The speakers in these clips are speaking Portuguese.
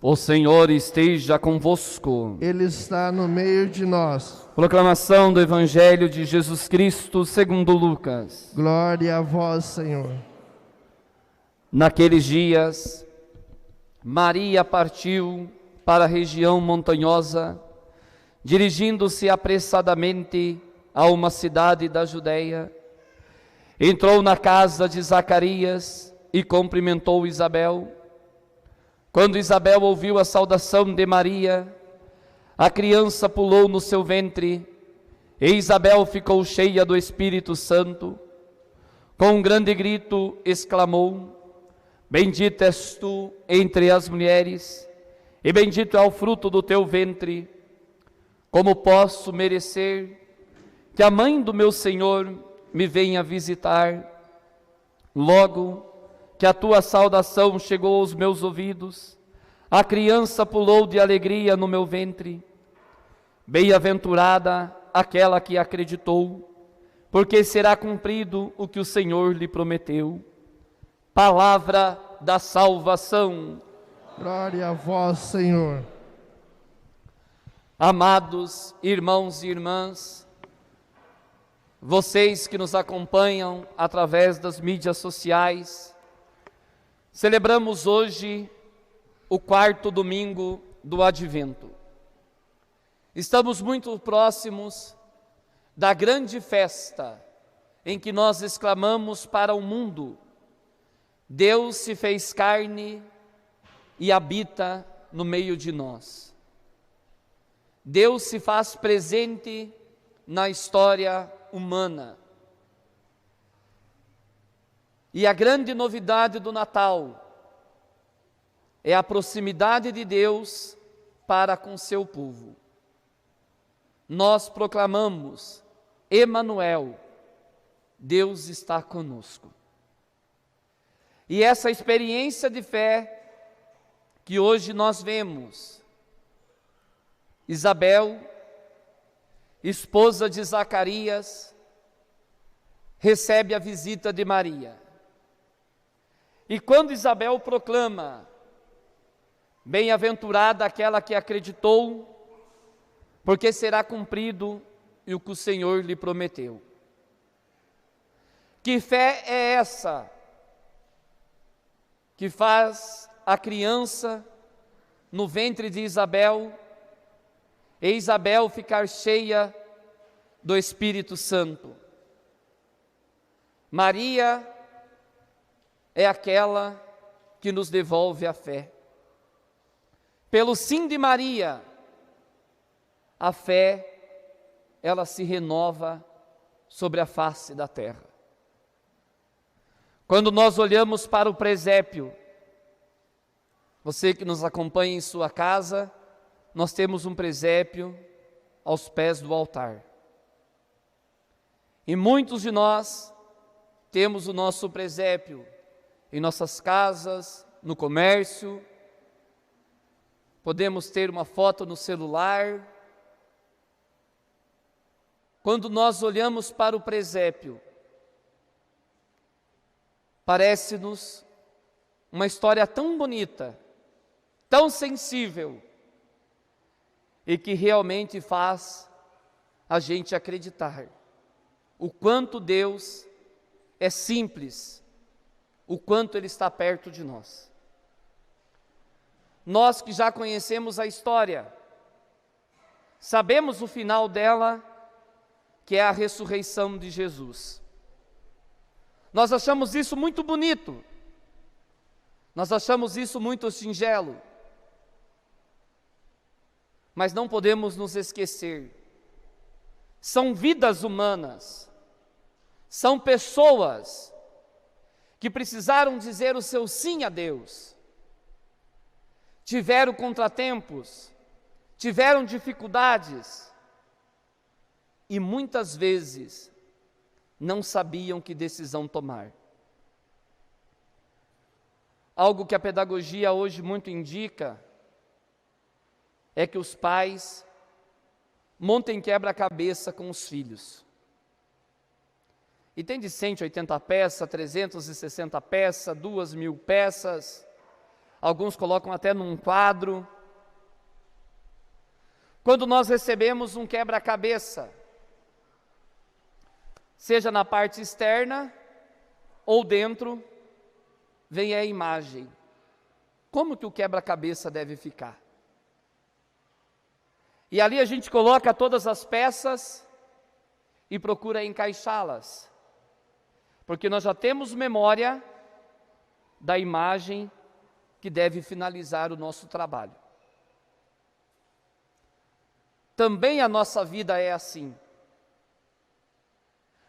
O Senhor esteja convosco. Ele está no meio de nós. Proclamação do Evangelho de Jesus Cristo segundo Lucas. Glória a vós, Senhor. Naqueles dias, Maria partiu para a região montanhosa, dirigindo-se apressadamente a uma cidade da Judéia. Entrou na casa de Zacarias e cumprimentou Isabel. Quando Isabel ouviu a saudação de Maria, a criança pulou no seu ventre, e Isabel ficou cheia do Espírito Santo. Com um grande grito exclamou: Bendita és tu entre as mulheres, e bendito é o fruto do teu ventre. Como posso merecer que a mãe do meu Senhor me venha visitar? Logo que a tua saudação chegou aos meus ouvidos, a criança pulou de alegria no meu ventre. Bem-aventurada aquela que acreditou, porque será cumprido o que o Senhor lhe prometeu. Palavra da salvação. Glória a vós, Senhor. Amados irmãos e irmãs, vocês que nos acompanham através das mídias sociais, celebramos hoje o 4º domingo do Advento. Estamos muito próximos da grande festa em que nós exclamamos para o mundo: Deus se fez carne e habita no meio de nós. Deus se faz presente na história humana. E a grande novidade do Natal é a proximidade de Deus para com seu povo. Nós proclamamos: Emanuel, Deus está conosco. E essa experiência de fé que hoje nós vemos, Isabel, esposa de Zacarias, recebe a visita de Maria. E quando Isabel proclama: Bem-aventurada aquela que acreditou, porque será cumprido o que o Senhor lhe prometeu. Que fé é essa que faz a criança no ventre de Isabel, e Isabel ficar cheia do Espírito Santo? Maria é aquela que nos devolve a fé. Pelo sim de Maria, a fé, ela se renova sobre a face da terra. Quando nós olhamos para o presépio, você que nos acompanha em sua casa, nós temos um presépio aos pés do altar. E muitos de nós temos o nosso presépio em nossas casas, no comércio, podemos ter uma foto no celular. Quando nós olhamos para o presépio, parece-nos uma história tão bonita, tão sensível, e que realmente faz a gente acreditar o quanto Deus é simples, o quanto Ele está perto de nós. Nós que já conhecemos a história, sabemos o final dela, que é a ressurreição de Jesus. Nós achamos isso muito bonito, nós achamos isso muito singelo, mas não podemos nos esquecer: são vidas humanas, são pessoas que precisaram dizer o seu sim a Deus, tiveram contratempos, tiveram dificuldades, e muitas vezes não sabiam que decisão tomar. Algo que a pedagogia hoje muito indica é que os pais montem quebra-cabeça com os filhos. E tem de 180 peças, 360 peças, 2.000 peças. alguns colocam até num quadro. Quando nós recebemos um quebra-cabeça, seja na parte externa ou dentro, vem a imagem. Como que o quebra-cabeça deve ficar? E ali a gente coloca todas as peças e procura encaixá-las, porque nós já temos memória da imagem que deve finalizar o nosso trabalho. Também a nossa vida é assim.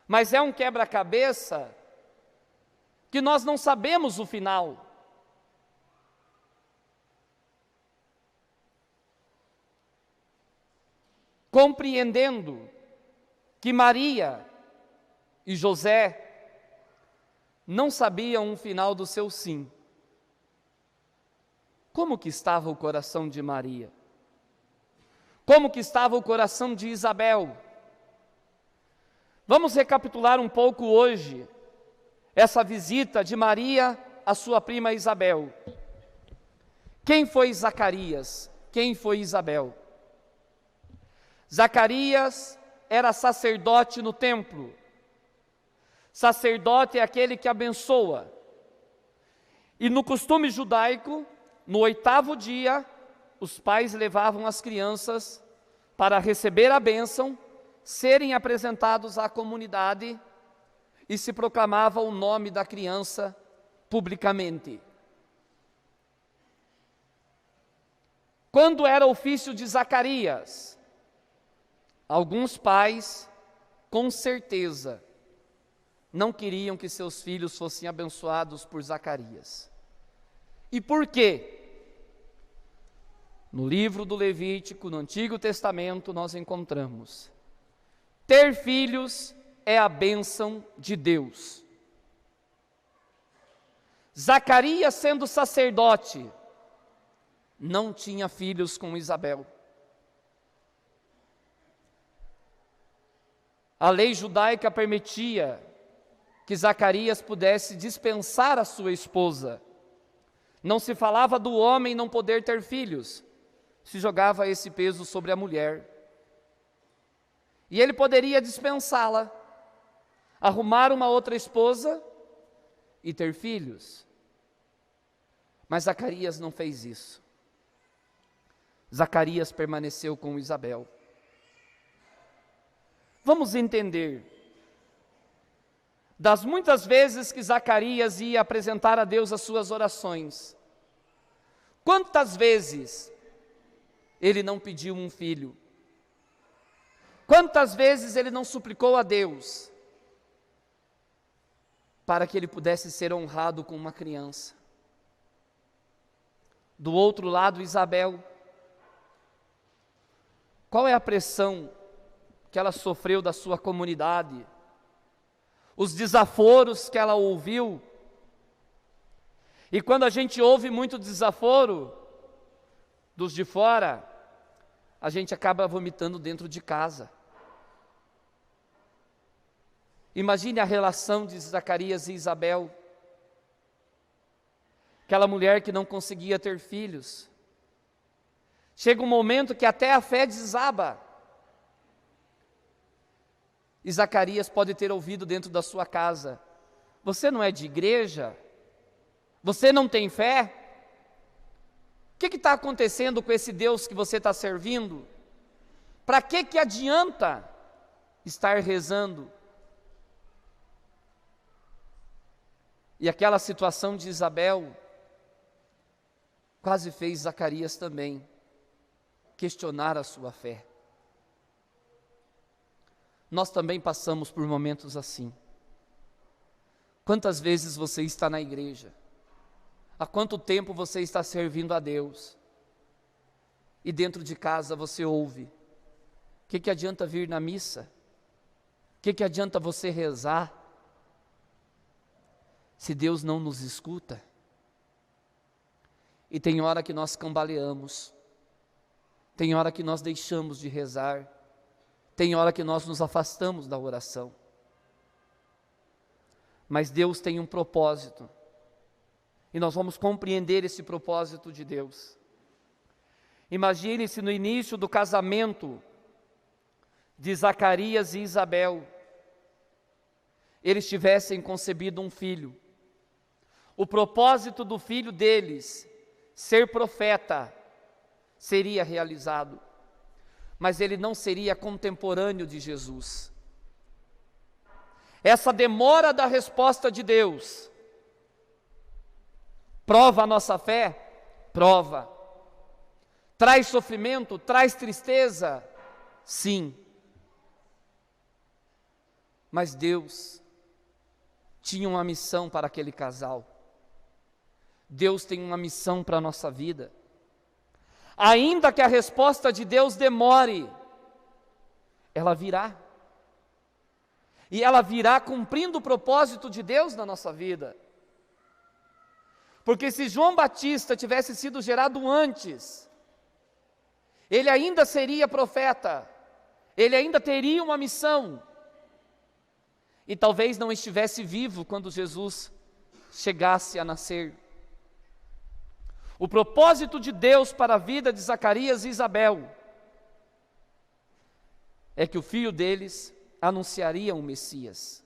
Mas é um quebra-cabeça que nós não sabemos o final. Compreendendo que Maria e José não sabiam o final do seu sim. Como que estava o coração de Maria? Como que estava o coração de Isabel? Vamos recapitular um pouco hoje essa visita de Maria à sua prima Isabel. Quem foi Zacarias? Quem foi Isabel? Zacarias era sacerdote no templo. Sacerdote é aquele que abençoa. E no costume judaico, no 8º dia, os pais levavam as crianças para receber a bênção, serem apresentados à comunidade e se proclamava o nome da criança publicamente. Quando era o ofício de Zacarias, alguns pais, com certeza, não queriam que seus filhos fossem abençoados por Zacarias. E por quê? No livro do Levítico, no Antigo Testamento, nós encontramos: ter filhos é a bênção de Deus. Zacarias, sendo sacerdote, não tinha filhos com Isabel. A lei judaica permitia que Zacarias pudesse dispensar a sua esposa. Não se falava do homem não poder ter filhos, se jogava esse peso sobre a mulher. E ele poderia dispensá-la, arrumar uma outra esposa e ter filhos. Mas Zacarias não fez isso. Zacarias permaneceu com Isabel. Vamos entender. Das muitas vezes que Zacarias ia apresentar a Deus as suas orações, quantas vezes ele não pediu um filho? Quantas vezes ele não suplicou a Deus para que ele pudesse ser honrado com uma criança? Do outro lado, Isabel, qual é a pressão que ela sofreu da sua comunidade? Os desaforos que ela ouviu? E quando a gente ouve muito desaforo dos de fora, a gente acaba vomitando dentro de casa. Imagine a relação de Zacarias e Isabel. Aquela mulher que não conseguia ter filhos. Chega um momento que até a fé desaba. E Zacarias pode ter ouvido dentro da sua casa: você não é de igreja? Você não tem fé? O que está acontecendo com esse Deus que você está servindo? Para que adianta estar rezando? E aquela situação de Isabel quase fez Zacarias também questionar a sua fé. Nós também passamos por momentos assim. Quantas vezes você está na igreja? Há quanto tempo você está servindo a Deus? E dentro de casa você ouve: o que adianta vir na missa? O que adianta você rezar, se Deus não nos escuta? E tem hora que nós cambaleamos, tem hora que nós deixamos de rezar, tem hora que nós nos afastamos da oração. Mas Deus tem um propósito. E nós vamos compreender esse propósito de Deus. Imagine se no início do casamento de Zacarias e Isabel, eles tivessem concebido um filho. O propósito do filho deles, ser profeta, seria realizado, mas ele não seria contemporâneo de Jesus. Essa demora da resposta de Deus prova a nossa fé? Prova. Traz sofrimento? Traz tristeza? Sim. Mas Deus tinha uma missão para aquele casal. Deus tem uma missão para a nossa vida. Ainda que a resposta de Deus demore, ela virá. E ela virá cumprindo o propósito de Deus na nossa vida. Porque se João Batista tivesse sido gerado antes, ele ainda seria profeta, ele ainda teria uma missão, e talvez não estivesse vivo quando Jesus chegasse a nascer. O propósito de Deus para a vida de Zacarias e Isabel é que o filho deles anunciaria o Messias.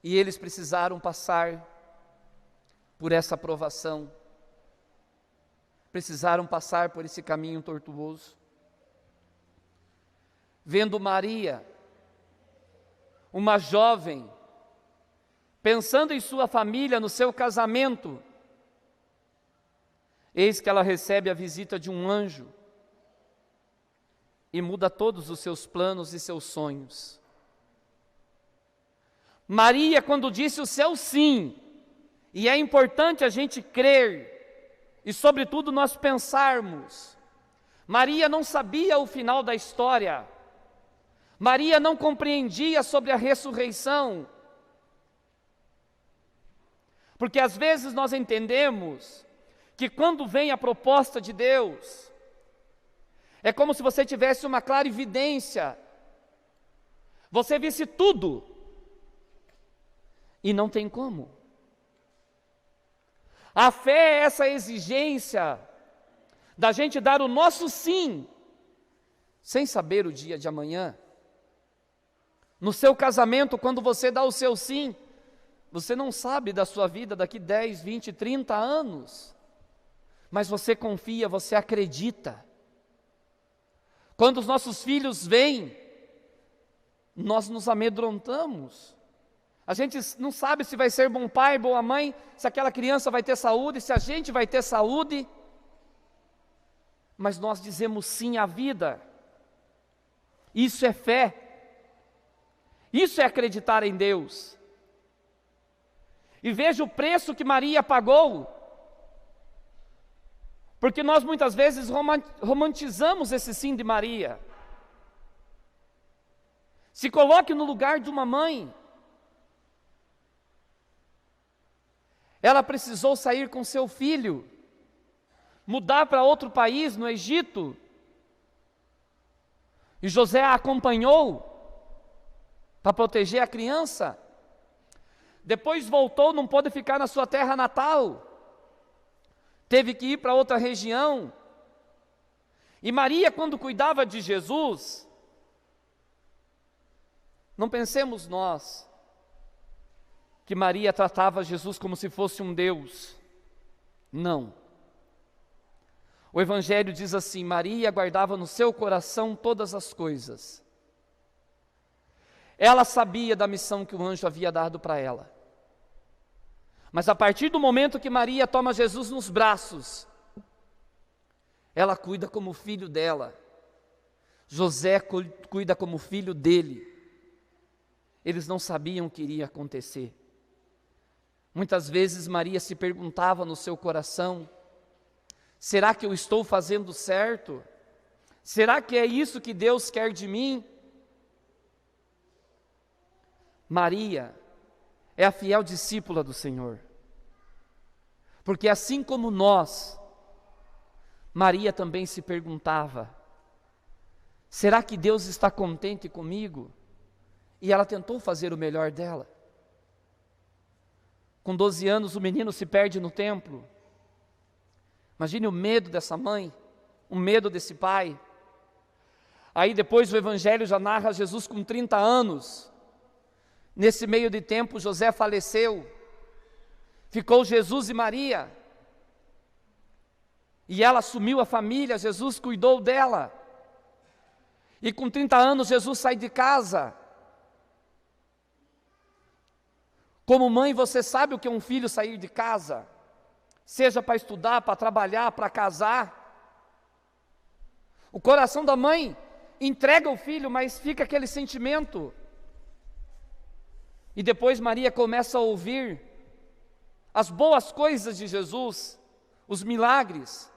E eles precisaram passar por essa provação, precisaram passar por esse caminho tortuoso. Vendo Maria, uma jovem, pensando em sua família, no seu casamento, eis que ela recebe a visita de um anjo e muda todos os seus planos e seus sonhos. Maria, quando disse o seu sim, e é importante a gente crer, e sobretudo nós pensarmos, Maria não sabia o final da história, Maria não compreendia sobre a ressurreição, porque às vezes nós entendemos que quando vem a proposta de Deus, é como se você tivesse uma clarividência, você visse tudo, e não tem como. A fé é essa exigência da gente dar o nosso sim, sem saber o dia de amanhã. No seu casamento, quando você dá o seu sim, você não sabe da sua vida daqui 10, 20, 30 anos, mas você confia, você acredita. Quando os nossos filhos vêm, nós nos amedrontamos. A gente não sabe se vai ser bom pai, boa mãe, se aquela criança vai ter saúde, se a gente vai ter saúde, mas nós dizemos sim à vida. Isso é fé. Isso é acreditar em Deus. E veja o preço que Maria pagou, porque nós muitas vezes romantizamos esse sim de Maria. Se coloque no lugar de uma mãe. Ela precisou sair com seu filho, mudar para outro país, no Egito, e José a acompanhou para proteger a criança. Depois voltou, não pôde ficar na sua terra natal, teve que ir para outra região. E Maria, quando cuidava de Jesus, não pensemos nós que Maria tratava Jesus como se fosse um Deus. Não. O Evangelho diz assim: Maria guardava no seu coração todas as coisas. Ela sabia da missão que o anjo havia dado para ela. Mas a partir do momento que Maria toma Jesus nos braços, ela cuida como filho dela. José cuida como filho dele. Eles não sabiam o que iria acontecer. Muitas vezes Maria se perguntava no seu coração: será que eu estou fazendo certo? Será que é isso que Deus quer de mim? Maria é a fiel discípula do Senhor, porque assim como nós, Maria também se perguntava: será que Deus está contente comigo? E ela tentou fazer o melhor dela. Com 12 anos, o menino se perde no templo. Imagine o medo dessa mãe, o medo desse pai. Aí depois o Evangelho já narra Jesus com 30 anos. Nesse meio de tempo, José faleceu. Ficou Jesus e Maria. E ela assumiu a família, Jesus cuidou dela. E com 30 anos, Jesus sai de casa. Como mãe, você sabe o que é um filho sair de casa? Seja para estudar, para trabalhar, para casar. O coração da mãe entrega o filho, mas fica aquele sentimento. E depois Maria começa a ouvir as boas coisas de Jesus, os milagres.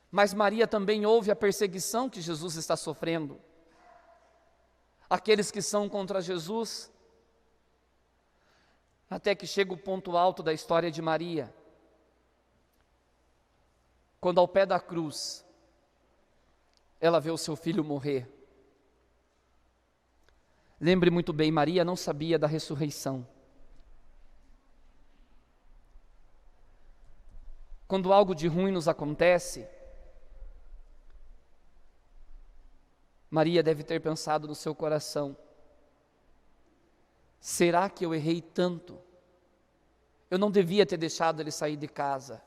Mas Maria também ouve a perseguição que Jesus está sofrendo. Aqueles que são contra Jesus. Até que chega o ponto alto da história de Maria. Quando ao pé da cruz, ela vê o seu filho morrer. Lembre muito bem, Maria não sabia da ressurreição. Quando algo de ruim nos acontece, Maria deve ter pensado no seu coração: será que eu errei tanto? Eu não devia ter deixado ele sair de casa.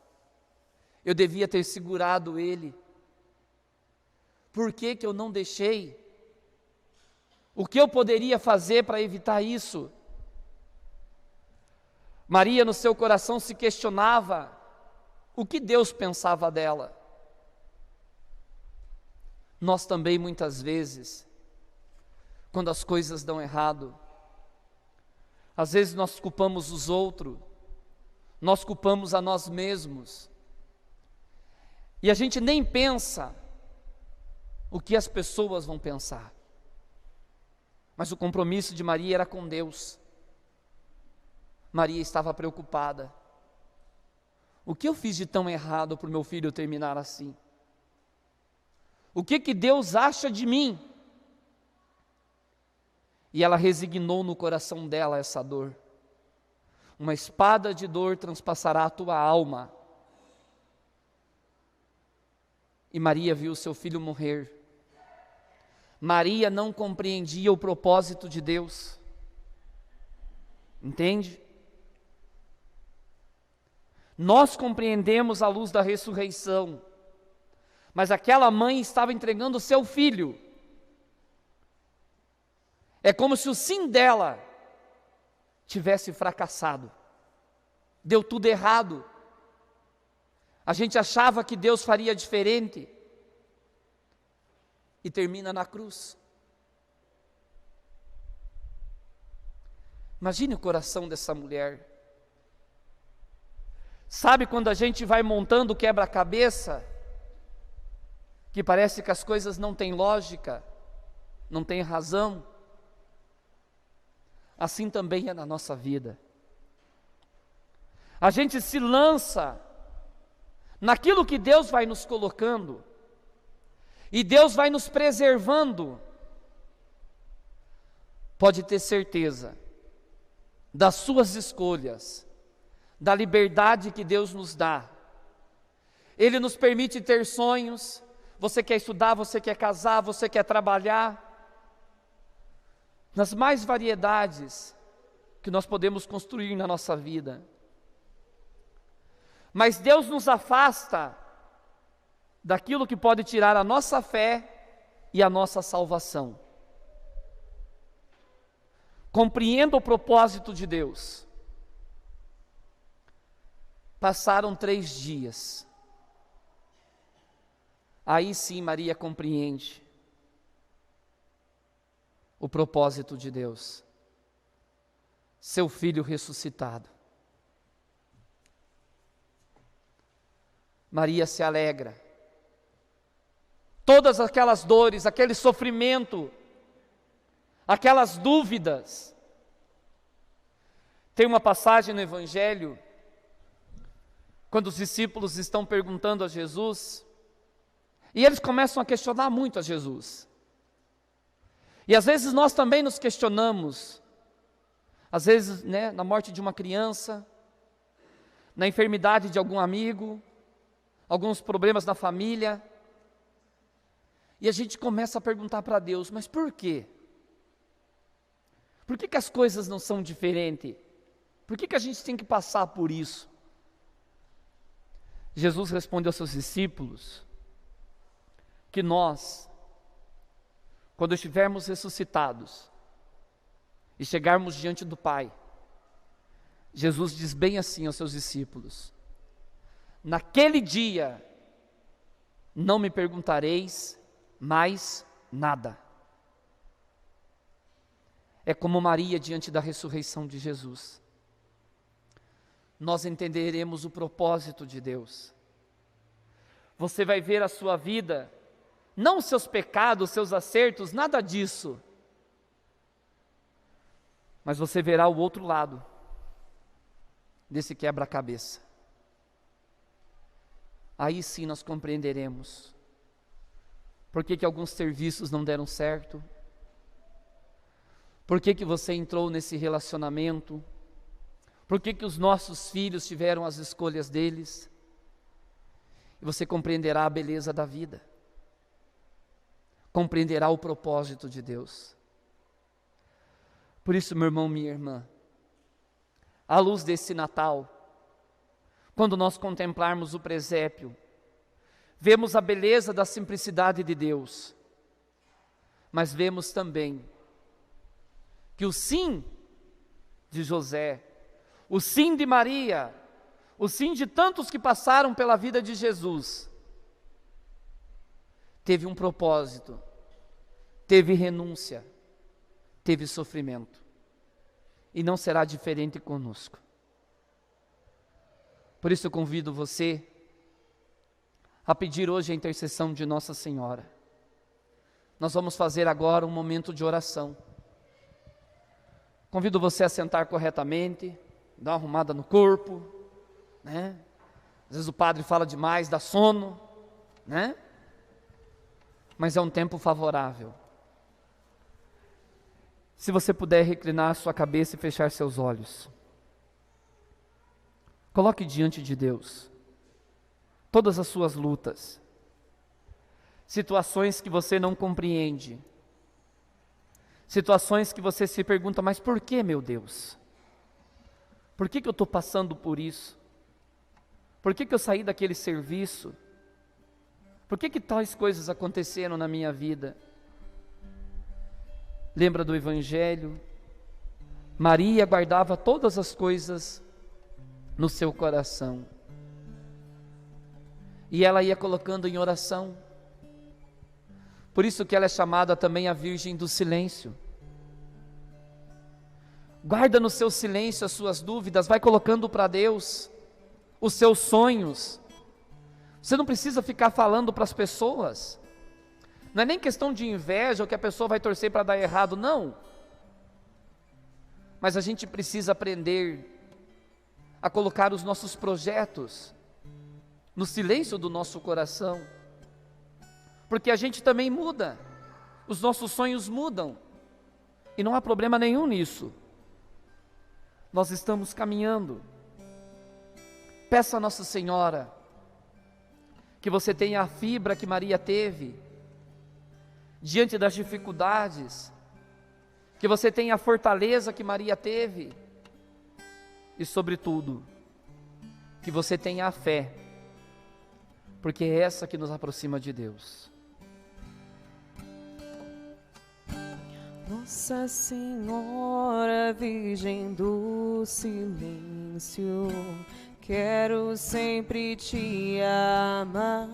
Eu devia ter segurado ele. Por que que eu não deixei? O que eu poderia fazer para evitar isso? Maria, no seu coração, se questionava o que Deus pensava dela. Nós também, muitas vezes, quando as coisas dão errado, às vezes nós culpamos os outros, nós culpamos a nós mesmos, e a gente nem pensa o que as pessoas vão pensar. Mas o compromisso de Maria era com Deus. Maria estava preocupada. O que eu fiz de tão errado para o meu filho terminar assim? O que Deus acha de mim? E ela resignou no coração dela essa dor. Uma espada de dor transpassará a tua alma. E Maria viu seu filho morrer. Maria não compreendia o propósito de Deus. Entende? Nós compreendemos a luz da ressurreição, mas aquela mãe estava entregando o seu filho. É como se o sim dela tivesse fracassado. Deu tudo errado. A gente achava que Deus faria diferente. E termina na cruz. Imagine o coração dessa mulher. Sabe quando a gente vai montando o quebra-cabeça, que parece que as coisas não têm lógica, não têm razão? Assim também é na nossa vida. A gente se lança naquilo que Deus vai nos colocando, e Deus vai nos preservando. Pode ter certeza das suas escolhas, da liberdade que Deus nos dá. Ele nos permite ter sonhos. Você quer estudar, você quer casar, você quer trabalhar, nas mais variedades que nós podemos construir na nossa vida. Mas Deus nos afasta daquilo que pode tirar a nossa fé e a nossa salvação. Compreenda o propósito de Deus. Passaram 3 dias. Aí sim Maria compreende o propósito de Deus. Seu filho ressuscitado. Maria se alegra. Todas aquelas dores, aquele sofrimento, aquelas dúvidas. Tem uma passagem no Evangelho, quando os discípulos estão perguntando a Jesus, e eles começam a questionar muito a Jesus. E às vezes nós também nos questionamos. às vezes, né, na morte de uma criança, na enfermidade de algum amigo, alguns problemas na família, e a gente começa a perguntar para Deus, mas por quê? Por que que as coisas não são diferentes? Por que que a gente tem que passar por isso? Jesus respondeu aos seus discípulos que nós, quando estivermos ressuscitados e chegarmos diante do Pai, Jesus diz bem assim aos seus discípulos: naquele dia não me perguntareis mais nada. É como Maria diante da ressurreição de Jesus. Nós entenderemos o propósito de Deus. Você vai ver a sua vida, não os seus pecados, os seus acertos, nada disso. Mas você verá o outro lado desse quebra-cabeça. Aí sim nós compreenderemos por que que alguns serviços não deram certo, por que que você entrou nesse relacionamento, por que que os nossos filhos tiveram as escolhas deles, e você compreenderá a beleza da vida, compreenderá o propósito de Deus. Por isso, meu irmão, minha irmã, à luz desse Natal, quando nós contemplarmos o presépio, vemos a beleza da simplicidade de Deus, mas vemos também que o sim de José, o sim de Maria, o sim de tantos que passaram pela vida de Jesus, teve um propósito, teve renúncia, teve sofrimento, e não será diferente conosco. Por isso eu convido você a pedir hoje a intercessão de Nossa Senhora. Nós vamos fazer agora um momento de oração. Convido você a sentar corretamente, dar uma arrumada no corpo, né? Às vezes o padre fala demais, dá sono, né? Mas é um tempo favorável. Se você puder reclinar sua cabeça e fechar seus olhos, coloque diante de Deus todas as suas lutas, situações que você não compreende, situações que você se pergunta, mas por que, meu Deus? Por que eu estou passando por isso? Por que eu saí daquele serviço? Por que tais coisas aconteceram na minha vida? Lembra do Evangelho? Maria guardava todas as coisas no seu coração, e ela ia colocando em oração. Por isso que ela é chamada também a Virgem do Silêncio. Guarda no seu silêncio as suas dúvidas, vai colocando para Deus os seus sonhos. Você não precisa ficar falando para as pessoas, não é nem questão de inveja ou que a pessoa vai torcer para dar errado, não. Mas a gente precisa aprender a colocar os nossos projetos no silêncio do nosso coração, porque a gente também muda, os nossos sonhos mudam, e não há problema nenhum nisso. Nós estamos caminhando. Peça a Nossa Senhora que você tenha a fibra que Maria teve diante das dificuldades, que você tenha a fortaleza que Maria teve, e sobretudo, que você tenha a fé, porque é essa que nos aproxima de Deus. Nossa Senhora, Virgem do Silêncio, quero sempre te amar,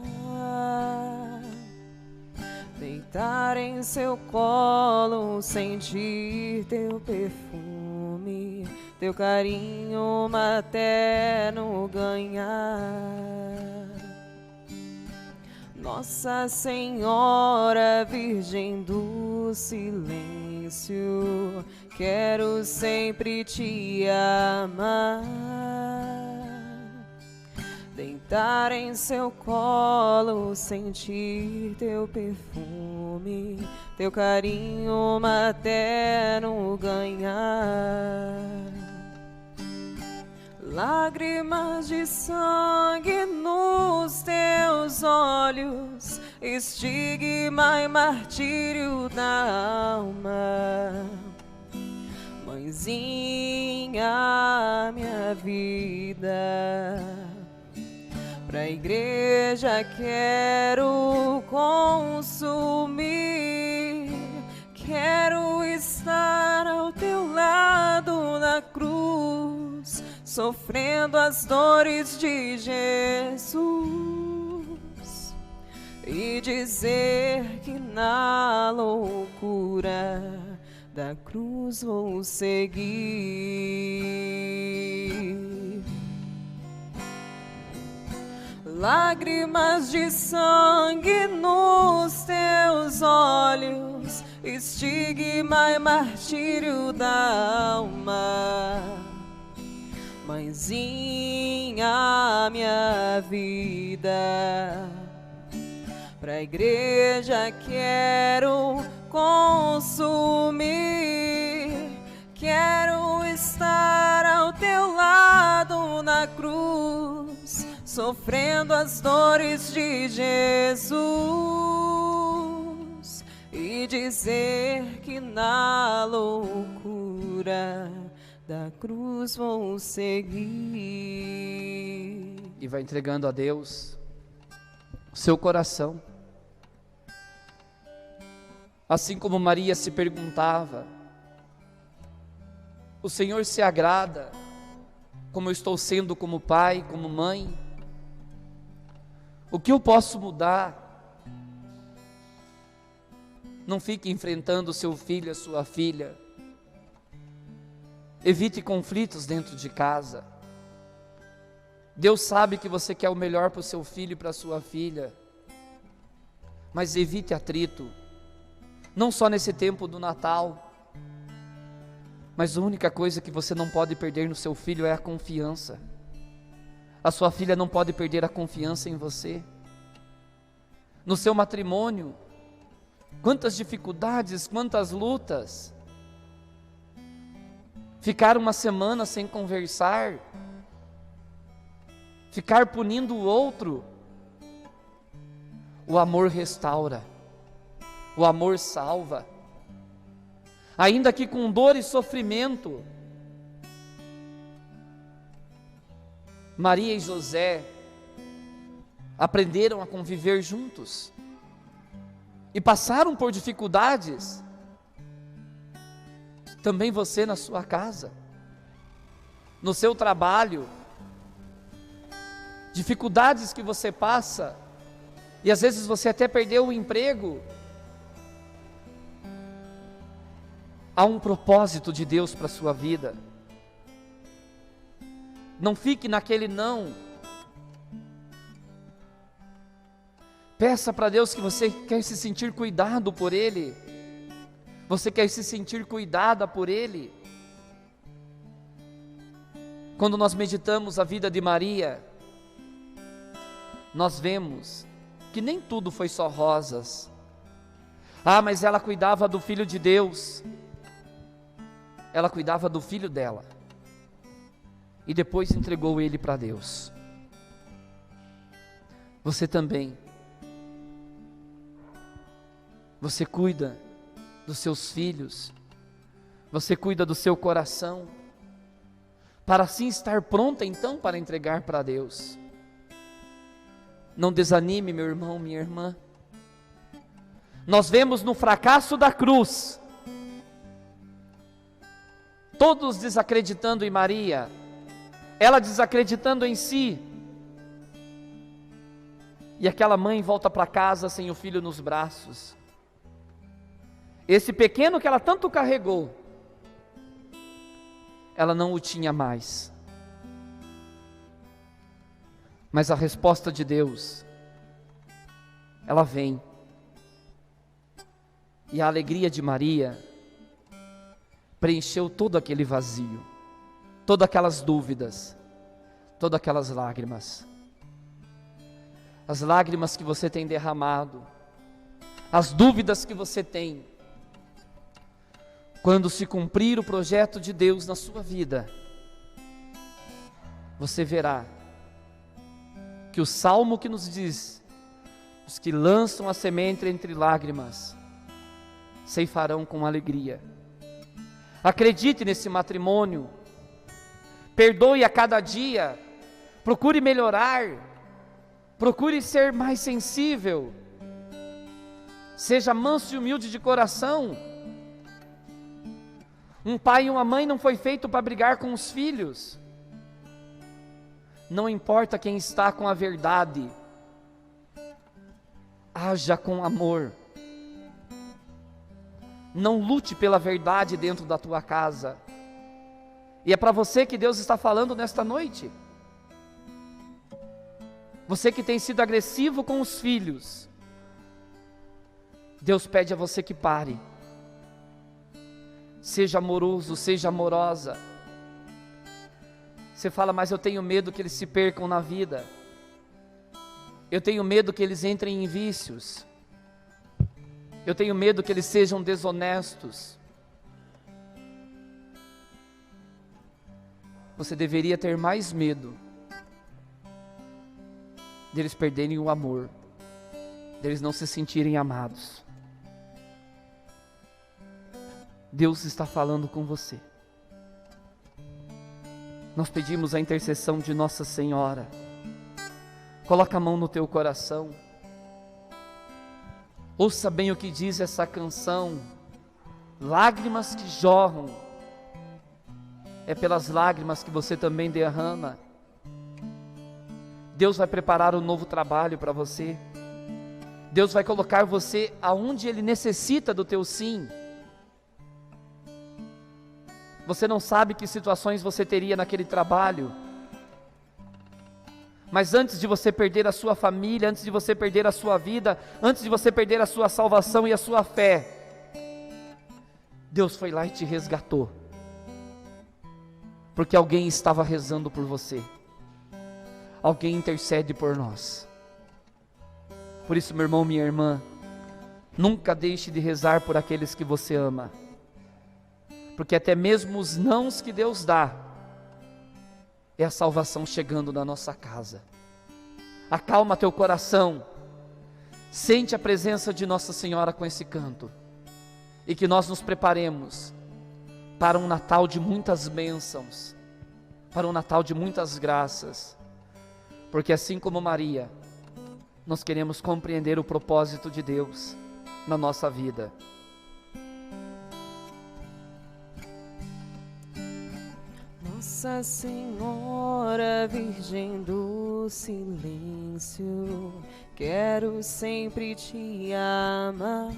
deitar em seu colo, sentir teu perfume, teu carinho materno ganhar. Nossa Senhora, Virgem do Silêncio, quero sempre te amar, deitar em seu colo, sentir teu perfume, teu carinho materno ganhar. Lágrimas de sangue nos teus olhos, estigma e martírio da alma. Mãezinha, minha vida, pra igreja quero consumir, quero estar ao teu lado na cruz, sofrendo as dores de Jesus, e dizer que na loucura da cruz vou seguir. Lágrimas de sangue nos teus olhos, estigma e martírio da alma. Mãezinha, minha vida, pra igreja quero consumir, quero estar ao teu lado na cruz, sofrendo as dores de Jesus, e dizer que na loucura da cruz vou seguir. E vai entregando a Deus o seu coração. Assim como Maria se perguntava: o Senhor se agrada como eu estou sendo como pai, como mãe? O que eu posso mudar? Não fique enfrentando o seu filho, a sua filha. Evite conflitos dentro de casa. Deus sabe que você quer o melhor para o seu filho e para a sua filha, mas evite atrito. Não só nesse tempo do Natal, mas a única coisa que você não pode perder no seu filho é a confiança. A sua filha não pode perder a confiança em você. No seu matrimônio, quantas dificuldades, quantas lutas. Ficar uma semana sem conversar, ficar punindo o outro. O amor restaura. O amor salva, ainda que com dor e sofrimento. Maria e José aprenderam a conviver juntos e passaram por dificuldades. Também você na sua casa, no seu trabalho, dificuldades que você passa, e às vezes você até perdeu o emprego. Há um propósito de Deus para a sua vida. Não fique naquele não. Peça para Deus que você quer se sentir cuidado por Ele. Você quer se sentir cuidada por Ele. Quando nós meditamos a vida de Maria, nós vemos que nem tudo foi só rosas. Ah, mas ela cuidava do Filho de Deus. Ela cuidava do filho dela e depois entregou ele para Deus. Você também. Você cuida dos seus filhos, você cuida do seu coração, para assim estar pronta então para entregar para Deus. Não desanime, meu irmão, minha irmã. Nós vemos no fracasso da cruz, todos desacreditando em Maria, ela desacreditando em si, e aquela mãe volta para casa sem o filho nos braços. Esse pequeno que ela tanto carregou, ela não o tinha mais. Mas a resposta de Deus, ela vem, e a alegria de Maria preencheu todo aquele vazio, todas aquelas dúvidas, todas aquelas lágrimas. as lágrimas que você tem derramado, as dúvidas que você tem. Quando se cumprir o projeto de Deus na sua vida, você verá que o salmo que nos diz: os que lançam a semente entre lágrimas ceifarão com alegria. Acredite nesse matrimônio, perdoe a cada dia, procure melhorar, procure ser mais sensível, seja manso e humilde de coração. Um pai e uma mãe não foi feito para brigar com os filhos. Não importa quem está com a verdade, haja com amor. Não lute pela verdade dentro da tua casa. E é para você que Deus está falando nesta noite. Você que tem sido agressivo com os filhos, Deus pede a você que pare. Seja amoroso, seja amorosa. Você fala: mas eu tenho medo que eles se percam na vida. Eu tenho medo que eles entrem em vícios. Eu tenho medo que eles sejam desonestos. Você deveria ter mais medo deles perderem o amor, deles não se sentirem amados. Deus está falando com você. Nós pedimos a intercessão de Nossa Senhora. Coloca a mão no teu coração. Ouça bem o que diz essa canção. Lágrimas que jorram, é pelas lágrimas que você também derrama. Deus vai preparar um novo trabalho para você. Deus vai colocar você aonde Ele necessita do teu sim. Você não sabe que situações você teria naquele trabalho, mas antes de você perder a sua família, antes de você perder a sua vida, antes de você perder a sua salvação e a sua fé, Deus foi lá e te resgatou, porque alguém estava rezando por você, alguém intercede por nós. Por isso, meu irmão, minha irmã, nunca deixe de rezar por aqueles que você ama, porque até mesmo os nãos que Deus dá, é a salvação chegando na nossa casa. Acalma teu coração, sente a presença de Nossa Senhora com esse canto, e que nós nos preparemos para um Natal de muitas bênçãos, para um Natal de muitas graças, porque assim como Maria, nós queremos compreender o propósito de Deus na nossa vida. Nossa Senhora, Virgem do Silêncio, quero sempre te amar,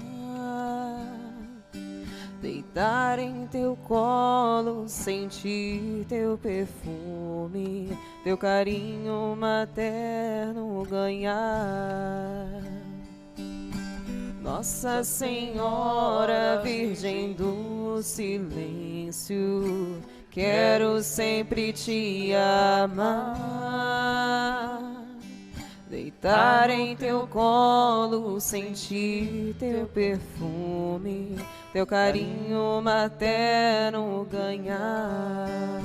deitar em teu colo, sentir teu perfume, teu carinho materno ganhar. Nossa Senhora, Virgem do Silêncio, quero sempre te amar, deitar em teu colo, sentir teu perfume, teu carinho materno ganhar.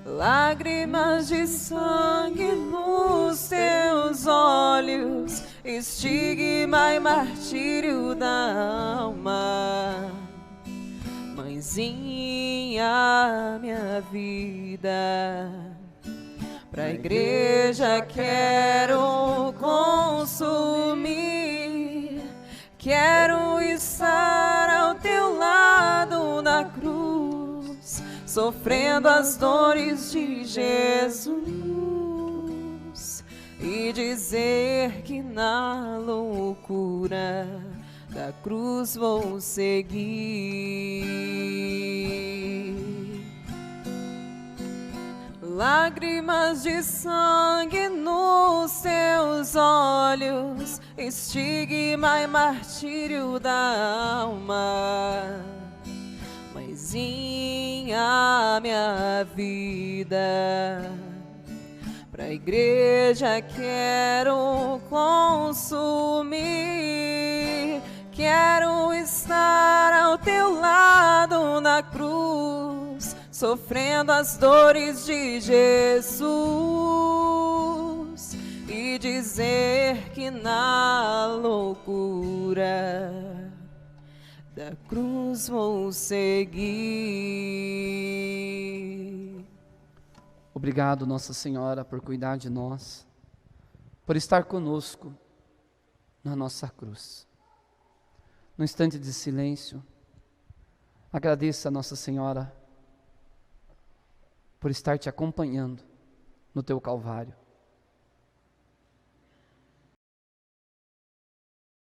Lágrimas de sangue nos teus olhos, estigma e martírio da alma. Mãezinha, minha vida, pra igreja quero consumir, quero estar ao teu lado na cruz, sofrendo as dores de Jesus, e dizer que na loucura da cruz vou seguir. Lágrimas de sangue nos teus olhos, estigma e martírio da alma. Mãezinha, minha vida, pra igreja quero consumir, quero estar ao teu lado na cruz, sofrendo as dores de Jesus e dizer que na loucura da cruz vou seguir. Obrigado, Nossa Senhora, por cuidar de nós, por estar conosco na nossa cruz. No instante de silêncio, agradeça a Nossa Senhora por estar te acompanhando no teu Calvário.